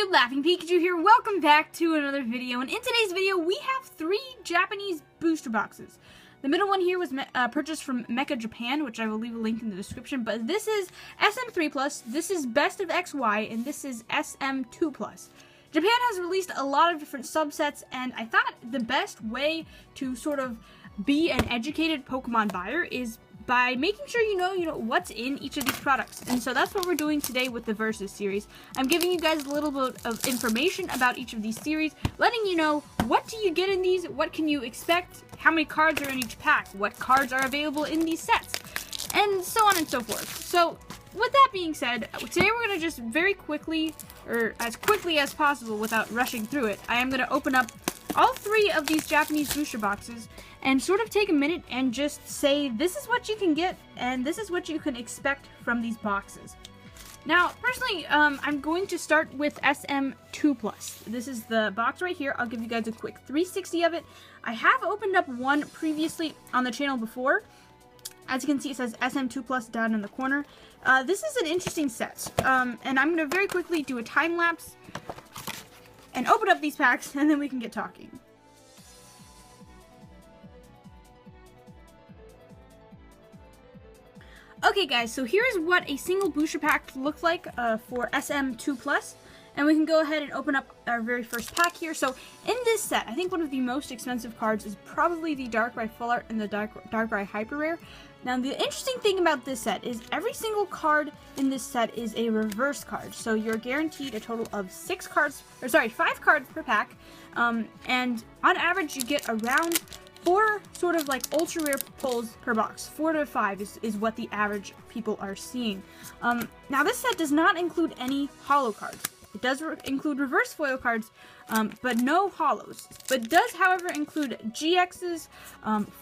YouTube, Laughing Pikachu here. Welcome back to another video. And in today's video, we have 3 Japanese booster boxes. The middle one here was purchased from Mecha Japan, which I will leave a link in the description. But this is SM2 Plus, this is Best of XY, and this is SM2 Plus. Japan has released a lot of different subsets, and I thought the best way to sort of be an educated Pokemon buyer is by making sure you know what's in each of these products. And so that's what we're doing today with the Versus series. I'm giving you guys a little bit of information about each of these series, letting you know what do you get in these, what can you expect, how many cards are in each pack, what cards are available in these sets, and so on and so forth. So with that being said, today we're going to just very quickly, or as quickly as possible without rushing through it, I am going to open up all 3 of these Japanese booster boxes and sort of take a minute and just say this is what you can get and this is what you can expect from these boxes. Now, personally, I'm going to start with SM2 Plus. This is the box right here. I'll give you guys a quick 360 of it. I have opened up one previously on the channel before. As you can see, it says SM2 Plus down in the corner. This is an interesting set, and I'm going to very quickly do a time lapse and open up these packs, and then we can get talking. Okay guys, so here's what a single booster pack looks like for SM2 Plus, and we can go ahead and open up our very first pack here. So in this set, I think one of the most expensive cards is probably the Darkrai Full Art and the Darkrai Hyper Rare. Now the interesting thing about this set is every single card in this set is a reverse card, so you're guaranteed a total of 5 cards per pack, and on average you get around 4 sort of like ultra rare pulls per box. 4 to 5 is what the average people are seeing. Now this set does not include any holo cards. It does include reverse foil cards, but no holos. But does, however, include GXs,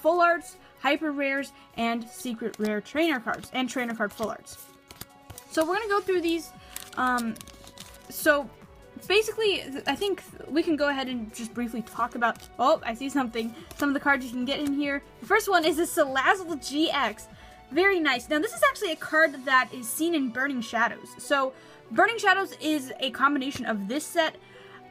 full arts, hyper rares, and secret rare trainer cards, and trainer card full arts. So we're gonna go through these. So basically, I think we can go ahead and just briefly talk about, oh, I see something. Some of the cards you can get in here. The first one is a Salazzle GX. Very nice. Now, this is actually a card that is seen in Burning Shadows. So, Burning Shadows is a combination of this set,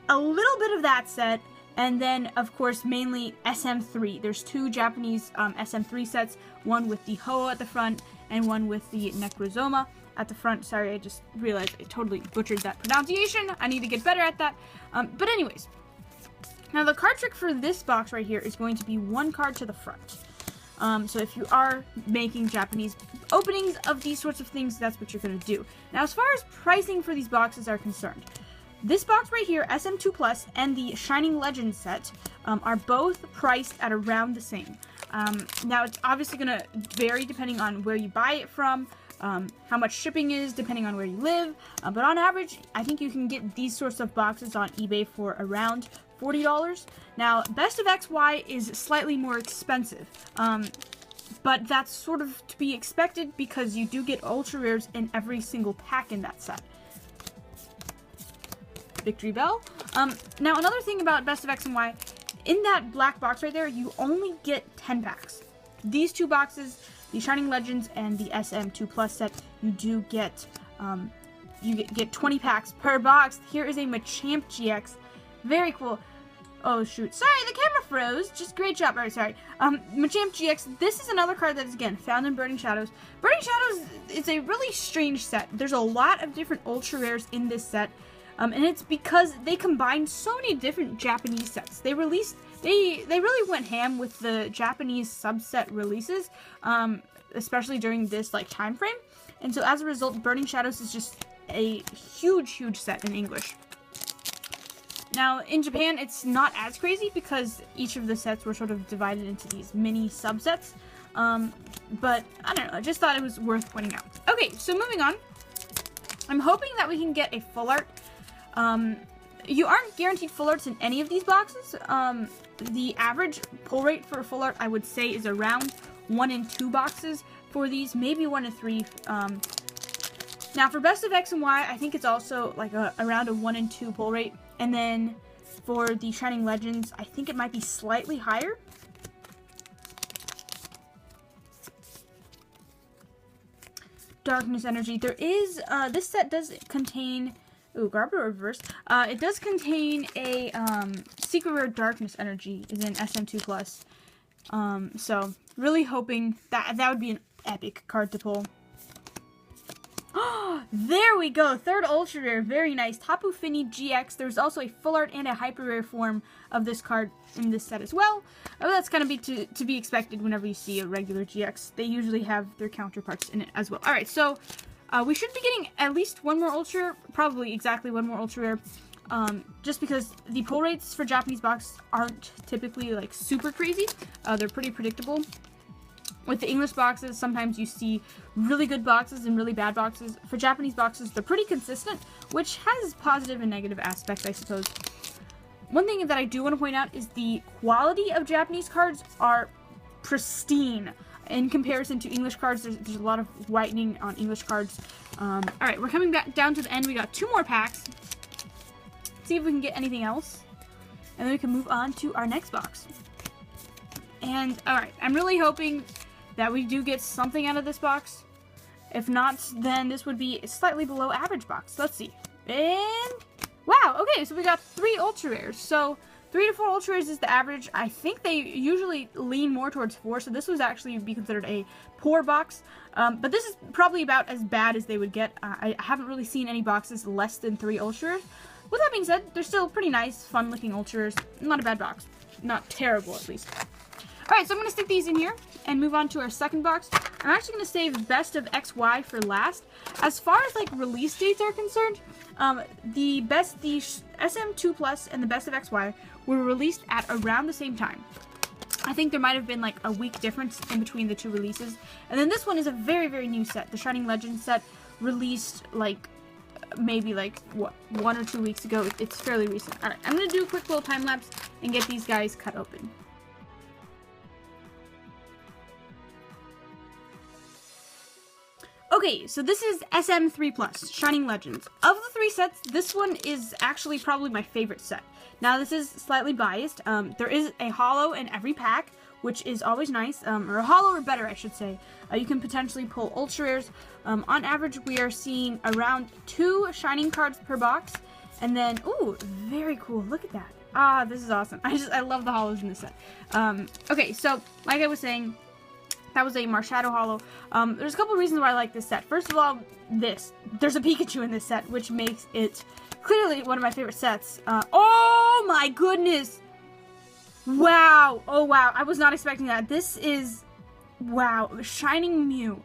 a little bit of that set, and then, of course, mainly SM3. There's 2 Japanese SM3 sets, one with the Ho at the front, and one with the Necrozoma at the front. Sorry, I just realized I totally butchered that pronunciation. I need to get better at that. But anyways, now the card trick for this box right here is going to be 1 card to the front. So if you are making Japanese openings of these sorts of things, that's what you're going to do. Now, as far as pricing for these boxes are concerned, this box right here, SM2 Plus, and the Shining Legends set are both priced at around the same. Now, it's obviously going to vary depending on where you buy it from, how much shipping is, depending on where you live, but on average, I think you can get these sorts of boxes on eBay for around $40. Now, Best of XY is slightly more expensive, but that's sort of to be expected because you do get ultra rares in every single pack in that set. Victory Bell. Now, another thing about Best of X and Y, in that black box right there, you only get 10 packs. These 2 boxes, the Shining Legends and the SM2 Plus set, you do get, you get 20 packs per box. Here is a Machamp GX. Very cool. Oh shoot, sorry, the camera froze. Just great job. Alright, sorry. Machamp GX, this is another card that is, again, found in Burning Shadows. Burning Shadows is a really strange set. There's a lot of different ultra rares in this set, and it's because they combined so many different Japanese sets. They really went ham with the Japanese subset releases, especially during this time frame. And so as a result, Burning Shadows is just a huge set in English. Now, in Japan, it's not as crazy because each of the sets were sort of divided into these mini subsets. But, I don't know, I just thought it was worth pointing out. Okay, so moving on. I'm hoping that we can get a full art. You aren't guaranteed full arts in any of these boxes. The average pull rate for a full art, I would say, is around 1 in 2 boxes for these, maybe 1 in 3. Now, for Best of X and Y, I think it's also like around a 1 in 2 pull rate. And then for the Shining Legends, I think it might be slightly higher. Darkness Energy. There is, this set does contain Ooh, Garbo reverse. It does contain a Secret Rare Darkness Energy is in SM2 Plus. So really hoping that would be an epic card to pull. There we go. Third ultra rare. Very nice. Tapu Fini GX. There's also a full art and a hyper rare form of this card in this set as well. Oh, that's gonna be to be expected whenever you see a regular GX. They usually have their counterparts in it as well. Alright, so we should be getting at least one more ultra rare. Probably exactly one more ultra rare. Just because the pull rates for Japanese box aren't typically like super crazy. They're pretty predictable. With the English boxes, sometimes you see really good boxes and really bad boxes. For Japanese boxes, they're pretty consistent, which has positive and negative aspects, I suppose. One thing that I do want to point out is the quality of Japanese cards are pristine. In comparison to English cards, there's a lot of whitening on English cards. Alright, we're coming back down to the end. We got 2 more packs. See if we can get anything else. And then we can move on to our next box. And, alright, I'm really hoping that we do get something out of this box. If not, then this would be a slightly below average box. Let's see. And, wow, okay, so we got 3 ultra rares. So, 3 to 4 ultra rares is the average. I think they usually lean more towards 4, so this was actually be considered a poor box. But this is probably about as bad as they would get. I haven't really seen any boxes less than 3 ultra rares. With that being said, they're still pretty nice, fun-looking ultra rares. Not a bad box. Not terrible, at least. Alright, so I'm going to stick these in here and move on to our second box. I'm actually going to save Best of XY for last. As far as, like, release dates are concerned, the SM2 Plus and the Best of XY were released at around the same time. I think there might have been, like, a week difference in between the 2 releases. And then this one is a very, very new set. The Shining Legends set released, like, maybe, like, what, 1 or 2 weeks ago. It's fairly recent. Alright, I'm going to do a quick little time-lapse and get these guys cut open. Okay, so this is SM3 Plus, Shining Legends. Of the 3 sets, this one is actually probably my favorite set. Now, this is slightly biased. There is a holo in every pack, which is always nice, or a holo or better, I should say. You can potentially pull ultra rares. On average, we are seeing around 2 Shining cards per box, and then, ooh, very cool, look at that. Ah, this is awesome. I love the holos in this set. Okay, so, like I was saying, that was a Marshadow holo. There's a couple reasons why I like this set. First of all, there's a Pikachu in this set, which makes it clearly one of my favorite sets. Oh my goodness! Wow! Oh wow, I was not expecting that. This is, wow, Shining Mew.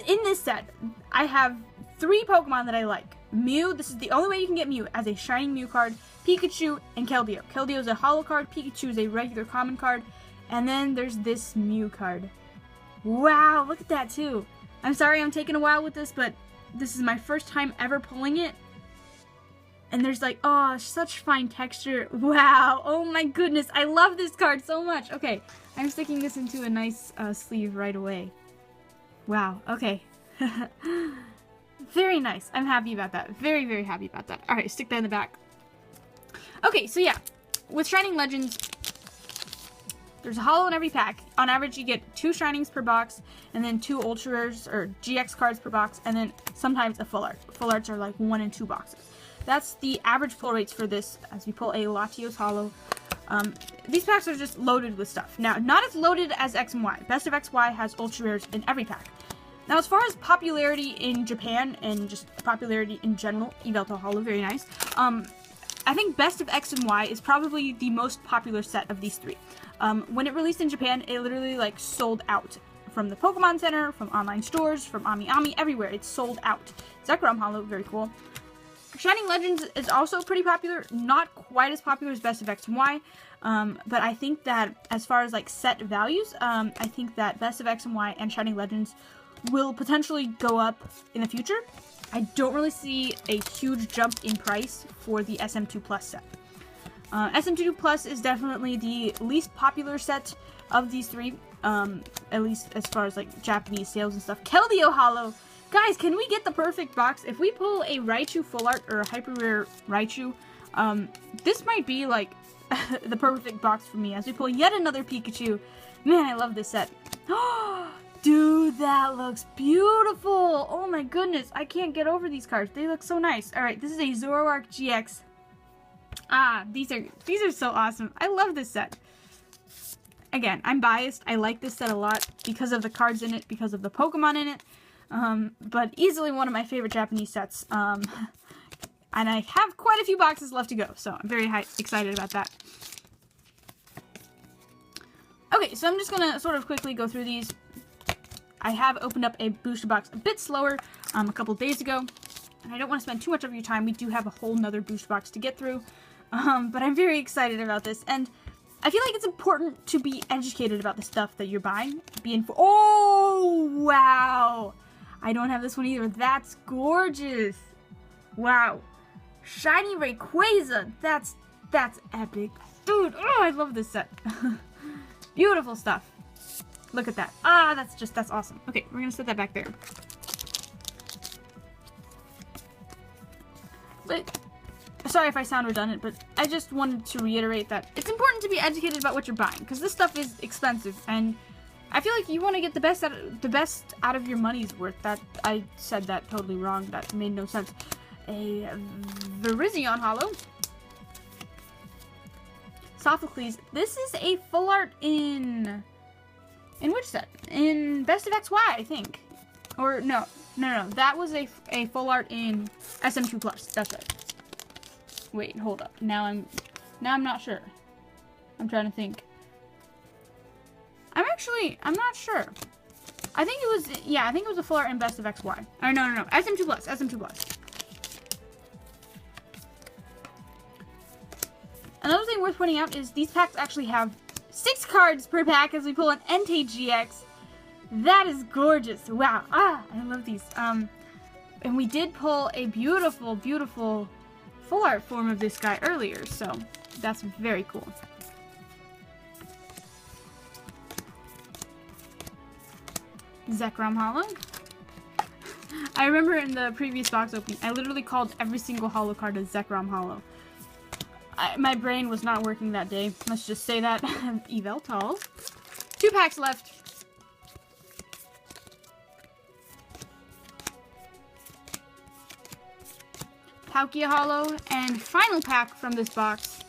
In this set, I have 3 Pokemon that I like. Mew, this is the only way you can get Mew as a Shining Mew card. Pikachu and Keldeo. Keldeo is a holo card, Pikachu is a regular common card. And then there's this Mew card. Wow, look at that too. I'm sorry I'm taking a while with this, but this is my first time ever pulling it. And there's like, oh, such fine texture. Wow, oh my goodness, I love this card so much. Okay, I'm sticking this into a nice sleeve right away. Wow, okay. Very nice, I'm happy about that. Very, very happy about that. Alright, stick that in the back. Okay, so yeah, with Shining Legends, there's a holo in every pack. On average, you get 2 Shinings per box, and then 2 Ultra Rares, or GX cards per box, and then sometimes a Full Art. Full Arts are like 1 and 2 boxes. That's the average pull rates for this, as we pull a Latios holo. These packs are just loaded with stuff. Now, not as loaded as X and Y. Best of XY has Ultra Rares in every pack. Now, as far as popularity in Japan, and just popularity in general, Yveltal holo, very nice. I think Best of X and Y is probably the most popular set of these 3. When it released in Japan, it literally like sold out from the Pokemon Center, from online stores, from Ami, everywhere. It's sold out. Zekrom holo, very cool. Shining Legends is also pretty popular, not quite as popular as Best of X and Y, but I think that as far as like set values, I think that Best of X and Y and Shining Legends will potentially go up in the future. I don't really see a huge jump in price for the SM2 Plus set. SM2 Plus is definitely the least popular set of these 3, at least as far as like Japanese sales and stuff. Keldeo holo! Guys, can we get the perfect box? If we pull a Raichu Full Art or a Hyper Rare Raichu, this might be like the perfect box for me as we pull yet another Pikachu. Man, I love this set. Dude, that looks beautiful. Oh my goodness, I can't get over these cards. They look so nice. All right, this is a Zoroark GX. Ah, these are so awesome. I love this set. Again, I'm biased. I like this set a lot because of the cards in it, because of the Pokemon in it. But easily one of my favorite Japanese sets. And I have quite a few boxes left to go, so I'm very excited about that. Okay, so I'm just gonna sort of quickly go through these. I have opened up a booster box a bit slower a couple days ago, and I don't want to spend too much of your time. We do have a whole nother booster box to get through, but I'm very excited about this, and I feel like it's important to be educated about the stuff that you're buying. Oh, wow! I don't have this one either. That's gorgeous! Wow. Shiny Rayquaza! That's epic. Dude, oh, I love this set. Beautiful stuff. Look at that. Ah, that's awesome. Okay, we're gonna set that back there. But, sorry if I sound redundant, but I just wanted to reiterate that it's important to be educated about what you're buying, because this stuff is expensive, and I feel like you want to get the best out of your money's worth. That I said that totally wrong. That made no sense. A Virizion Holo. Sophocles. This is a full art in which set? In Best of XY, I think. Or no. That was a full art in SM2 Plus. That's right. Wait, hold up. Now I'm not sure. I'm trying to think. I'm not sure. I think it was a full art in Best of XY. Or no. SM2 Plus. SM2 Plus. Another thing worth pointing out is these packs actually have 6 cards per pack as we pull an Entei GX. That is gorgeous. Wow. Ah, I love these. And we did pull a beautiful, beautiful full art form of this guy earlier, so that's very cool. Zekrom Holo. I remember in the previous box opening, I literally called every single holo card a Zekrom Holo. My brain was not working that day. Let's just say that. Yveltal. 2 packs left. Palkia Holo. And final pack from this box.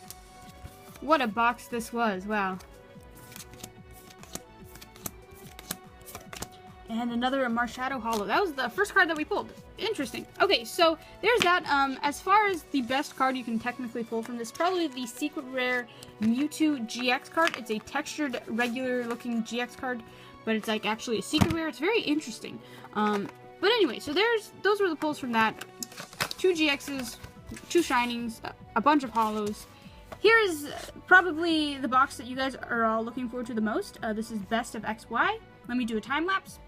What a box this was. Wow. And another Marshadow Holo. That was the first card that we pulled. Interesting. Okay, so there's that. As far as the best card you can technically pull from this, probably the Secret Rare Mewtwo GX card. It's a textured, regular-looking GX card, but it's like actually a Secret Rare. It's very interesting. But anyway, so those were the pulls from that. 2 GXs, 2 Shinings, a bunch of Holos. Here's probably the box that you guys are all looking forward to the most. This is Best of XY. Let me do a time lapse.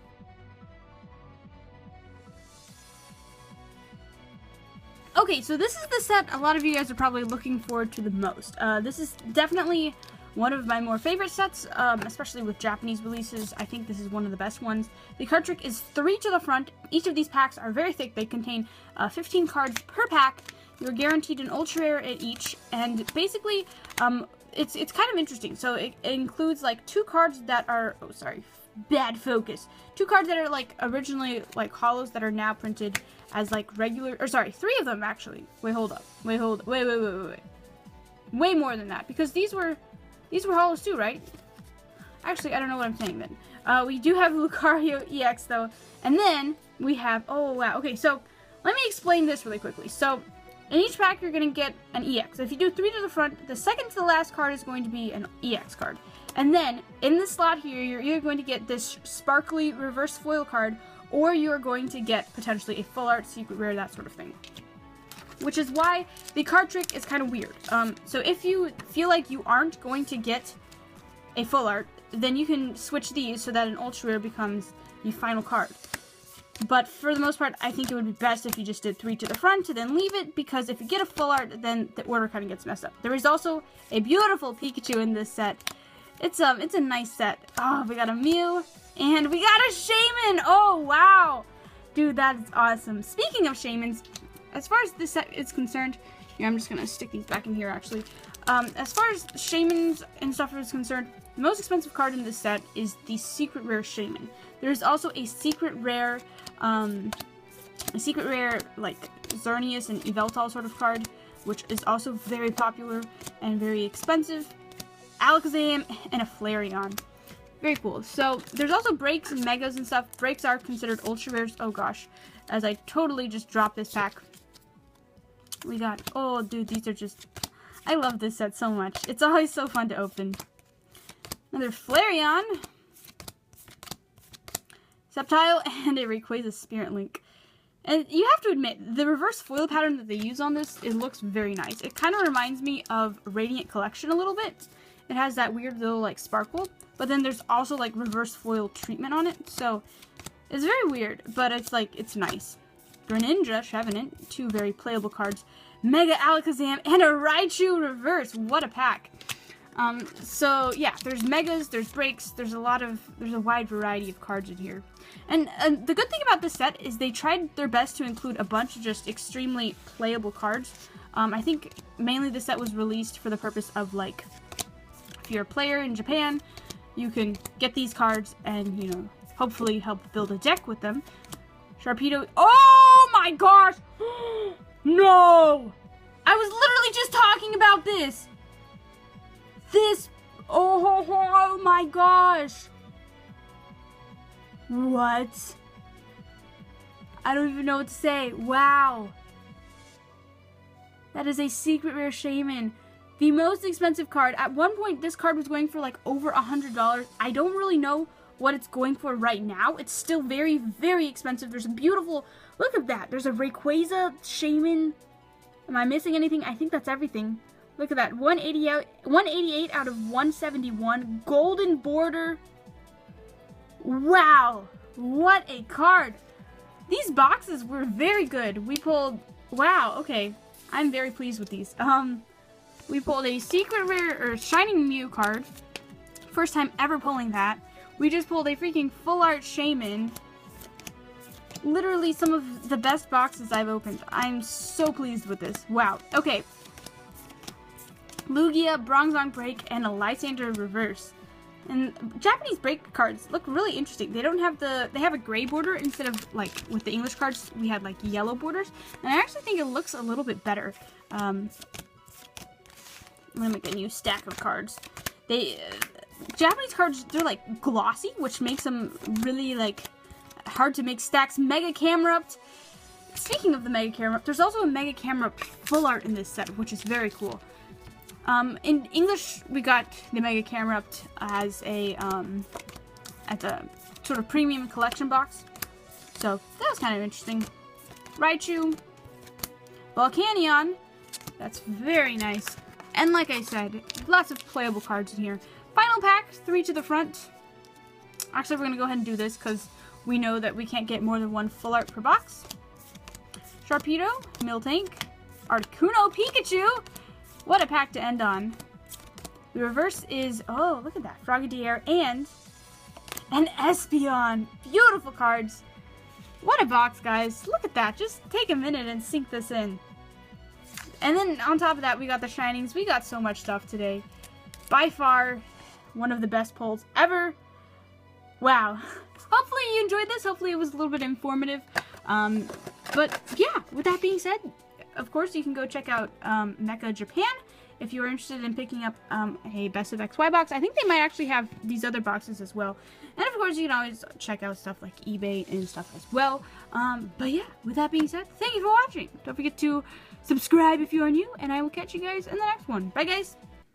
Okay, so this is the set a lot of you guys are probably looking forward to the most. This is definitely one of my more favorite sets, especially with Japanese releases. I think this is one of the best ones. The card trick is 3 to the front. Each of these packs are very thick. They contain 15 cards per pack. You're guaranteed an ultra rare at each, and basically, it's kind of interesting. So it includes like 2 cards that are, oh sorry, bad focus. 2 cards that are like originally like holos that are now printed as like regular, or sorry, 3 of them actually. Wait, hold up. Wait. Way more than that, because these were holos too, right? Actually, I don't know what I'm saying then. We do have Lucario EX though, and then we have, oh wow, okay, so let me explain this really quickly. So in each pack you're gonna get an EX. If you do 3 to the front, the second to the last card is going to be an EX card. And then in the slot here, you're either going to get this sparkly reverse foil card, or you're going to get potentially a full art, secret rare, that sort of thing. Which is why the card trick is kind of weird. So if you feel like you aren't going to get a full art, then you can switch these so that an ultra rare becomes the final card. But for the most part, I think it would be best if you just did 3 to the front and then leave it, because if you get a full art, then the order kind of gets messed up. There is also a beautiful Pikachu in this set. It's a nice set. Oh, we got a Mew, and we got a Shaman! Oh, wow! Dude, that is awesome. Speaking of Shamans, as far as this set is concerned, here, I'm just gonna stick these back in here, actually. As far as Shaymans and stuff is concerned, the most expensive card in this set is the secret rare Shaymin. There's also a secret rare like Xerneas and Yveltal sort of card, which is also very popular and very expensive. Alakazam and a Flareon. Very cool. So there's also breaks and megas and stuff. Breaks are considered ultra rares. Oh gosh, as I totally just dropped this pack. We got, oh dude, these are just, I love this set so much. It's always so fun to open. Another Flareon, Sceptile, and a Rayquaza Spirit Link. And you have to admit, the reverse foil pattern that they use on this, it looks very nice. It kind of reminds me of Radiant Collection a little bit. It has that weird little like sparkle, but then there's also like reverse foil treatment on it. So it's very weird, but it's like, it's nice. Greninja, Trevenant, 2 very playable cards. Mega Alakazam, and a Raichu reverse. What a pack. So yeah, there's megas, there's breaks, there's a wide variety of cards in here. And the good thing about this set is they tried their best to include a bunch of just extremely playable cards. I think mainly this set was released for the purpose of like, if you're a player in Japan, you can get these cards and, you know, hopefully help build a deck with them. Sharpedo, oh my gosh! No! I was literally just talking about this! Oh my gosh! What? I don't even know what to say. Wow. That is a secret rare Shaymin. The most expensive card. At one point, this card was going for like over $100. I don't really know what it's going for right now. It's still very, very expensive. There's a beautiful, look at that. There's a Rayquaza Shaymin. Am I missing anything? I think that's everything. Look at that. 188 out of 171. Golden border. Wow. What a card. These boxes were very good. We pulled, wow, okay. I'm very pleased with these. We pulled a secret rare or shining Mew card. First time ever pulling that. We just pulled a freaking full art Shaymin. Literally some of the best boxes I've opened. I'm so pleased with this. Wow. Okay. Lugia, Bronzong Break, and a Lysander reverse. And Japanese break cards look really interesting. They don't have they have a gray border instead of like with the English cards we had like yellow borders. And I actually think it looks a little bit better. I'm gonna make a new stack of cards. Japanese cards, they're like glossy, which makes them really like hard to make stacks. Mega Camerupt. Speaking of the Mega Camerupt, there's also a Mega Camerupt full art in this set, which is very cool. In English, we got the Mega Camerupt as a sort of premium collection box. So that was kind of interesting. Raichu, Volcanion. That's very nice. And like I said, lots of playable cards in here. Final pack, 3 to the front. Actually, we're going to go ahead and do this because we know that we can't get more than 1 full art per box. Sharpedo, Miltank, Articuno, Pikachu. What a pack to end on. The reverse is, oh, look at that. Frogadier and an Espeon. Beautiful cards. What a box, guys. Look at that. Just take a minute and sink this in. And then on top of that, we got the Shinings. We got so much stuff today. By far, one of the best pulls ever. Wow. Hopefully you enjoyed this. Hopefully it was a little bit informative. But yeah, with that being said, of course, you can go check out Mecha Japan if you're interested in picking up a Best of XY box. I think they might actually have these other boxes as well. And of course, you can always check out stuff like eBay and stuff as well. But yeah, with that being said, thank you for watching. Don't forget to subscribe if you are new, and I will catch you guys in the next one. Bye, guys!